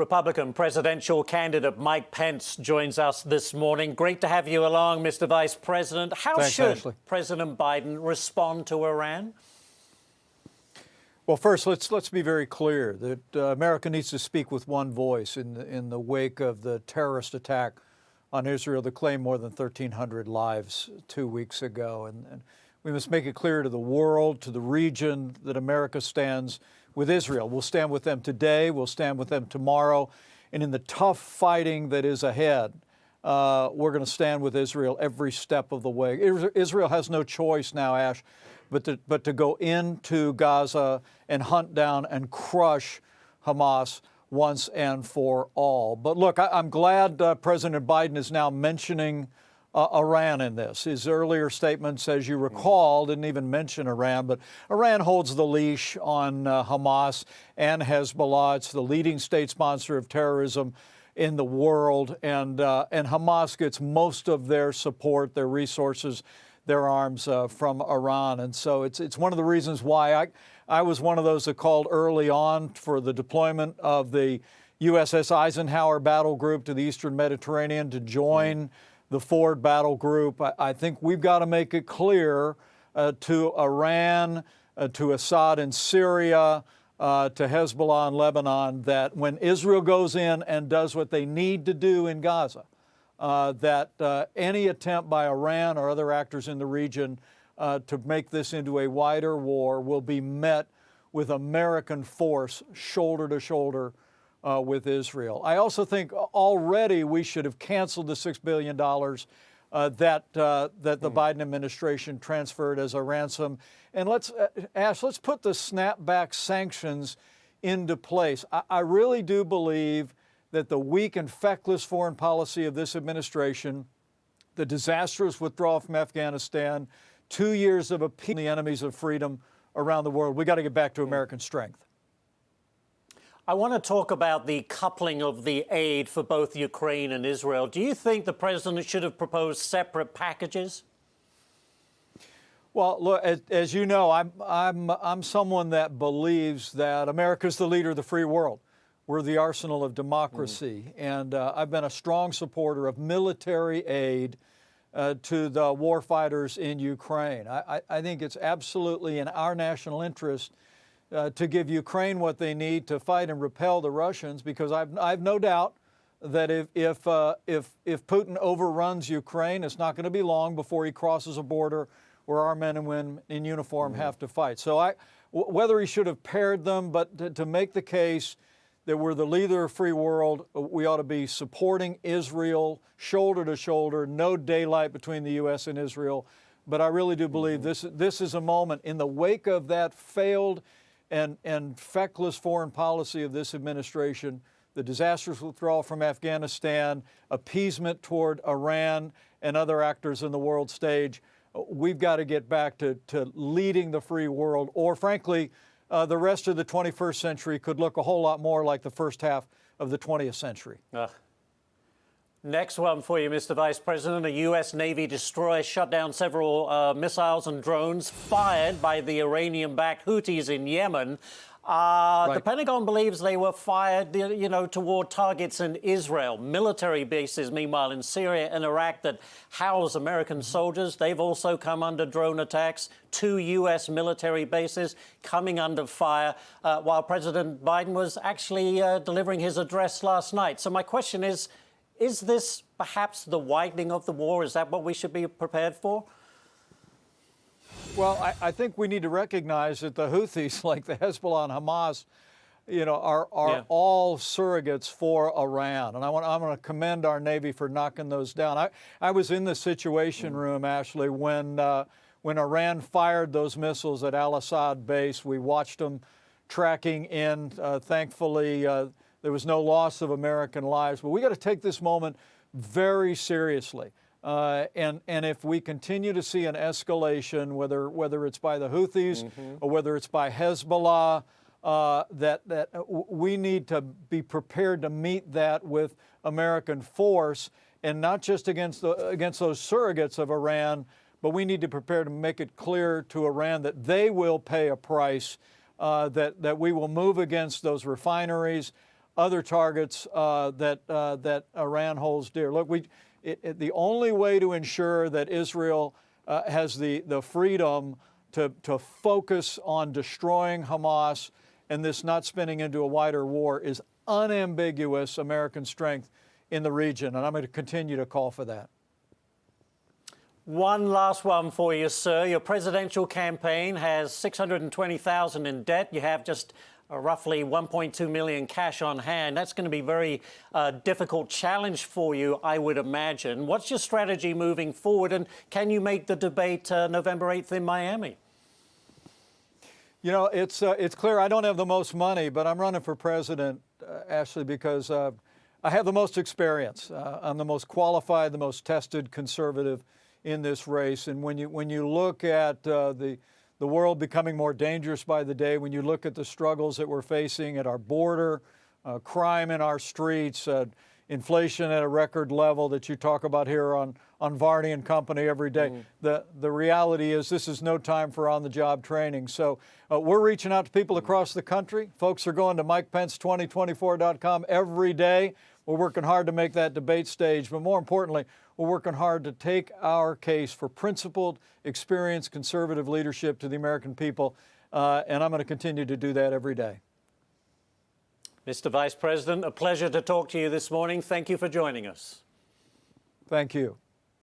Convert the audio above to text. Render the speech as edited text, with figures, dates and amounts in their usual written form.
Republican presidential candidate Mike Pence joins us this morning. Great to have you along, Mr. Vice President. How should Ashley. President Biden respond to Iran? Well, first, let's be very clear that America needs to speak with one voice in the wake of the terrorist attack on Israel that claimed more than 1,300 lives 2 weeks ago. And we must make it clear to the world, to the region, that America stands with Israel. We'll stand with them today. We'll stand with them tomorrow. And in the tough fighting that is ahead, we're going to stand with Israel every step of the way. Israel has no choice now, Ash, but to go into Gaza and hunt down and crush Hamas once and for all. But look, I'm glad President Biden is now mentioning Iran in this. His earlier statements, as you recall, didn't even mention Iran, but Iran holds the leash on Hamas and Hezbollah. It's the leading state sponsor of terrorism in the world, and Hamas gets most of their support, their resources, their arms from Iran. And so it's one of the reasons why I was one of those that called early on for the deployment of the USS Eisenhower battle group to the Eastern Mediterranean to join the Ford battle group. I think we've got to make it clear to Iran, to Assad in Syria, to Hezbollah in Lebanon, that when Israel goes in and does what they need to do in Gaza, that any attempt by Iran or other actors in the region to make this into a wider war will be met with American force shoulder to shoulder with Israel. I also think already we should have canceled the $6 billion that the Biden administration transferred as a ransom. And let's put the snapback sanctions into place. I really do believe that the weak and feckless foreign policy of this administration, the disastrous withdrawal from Afghanistan, 2 years of appeasing the enemies of freedom around the world, we got to get back to American strength. I want to talk about the coupling of the aid for both Ukraine and Israel. Do you think the president should have proposed separate packages? Well, look, as you know, I'm someone that believes that America's the leader of the free world. We're the arsenal of democracy, and I've been a strong supporter of military aid to the war fighters in Ukraine. I think it's absolutely in our national interest to give Ukraine what they need to fight and repel the Russians, because I've no doubt that if Putin overruns Ukraine, it's not going to be long before he crosses a border where our men and women in uniform have to fight. So whether he should have paired them, but to make the case that we're the leader of free world, we ought to be supporting Israel shoulder to shoulder, no daylight between the U.S. and Israel. But I really do believe this is a moment in the wake of that failed and feckless foreign policy of this administration, the disastrous withdrawal from Afghanistan, appeasement toward Iran and other actors in the world stage. We've got to get back to leading the free world, or frankly, the rest of the 21st century could look a whole lot more like the first half of the 20th century. Next one for you, Mr. Vice President. A U.S. Navy destroyer shut down several missiles and drones fired by the Iranian-backed Houthis in Yemen. Right. The Pentagon believes they were fired, toward targets in Israel. Military bases, meanwhile, in Syria and Iraq that house American soldiers, they've also come under drone attacks. 2 U.S. military bases coming under fire while President Biden was actually delivering his address last night. So my question is this perhaps the widening of the war? Is that what we should be prepared for? Well, I think we need to recognize that the Houthis, like the Hezbollah and Hamas, are all surrogates for Iran. And I'm going to commend our Navy for knocking those down. I was in the Situation Room, Ashley, when Iran fired those missiles at Al-Assad base. We watched them tracking in. Thankfully, there was no loss of American lives. But we got to take this moment very seriously. And if we continue to see an escalation, whether it's by the Houthis or whether it's by Hezbollah, that we need to be prepared to meet that with American force, and not just against those surrogates of Iran, but we need to prepare to make it clear to Iran that they will pay a price, that we will move against those refineries, other targets that Iran holds dear. Look, the only way to ensure that Israel has the freedom to focus on destroying Hamas and this not spinning into a wider war is unambiguous American strength in the region, and I'm going to continue to call for that. One last one for you, sir. Your presidential campaign has $620,000 in debt. You have just roughly $1.2 million cash on hand. That's going to be a very difficult challenge for you, I would imagine. What's your strategy moving forward, and can you make the debate November 8th in Miami? You know, it's clear I don't have the most money, but I'm running for president, Ashley, because I have the most experience. I'm the most qualified, the most tested conservative in this race. And when you look at the world becoming more dangerous by the day, when you look at the struggles that we're facing at our border, crime in our streets, inflation at a record level that you talk about here on Varney and Company every day. The reality is this is no time for on-the-job training. So we're reaching out to people across the country. Folks are going to MikePence2024.com every day. We're working hard to make that debate stage, but more importantly, we're working hard to take our case for principled, experienced, conservative leadership to the American people, and I'm going to continue to do that every day. Mr. Vice President, a pleasure to talk to you this morning. Thank you for joining us. Thank you.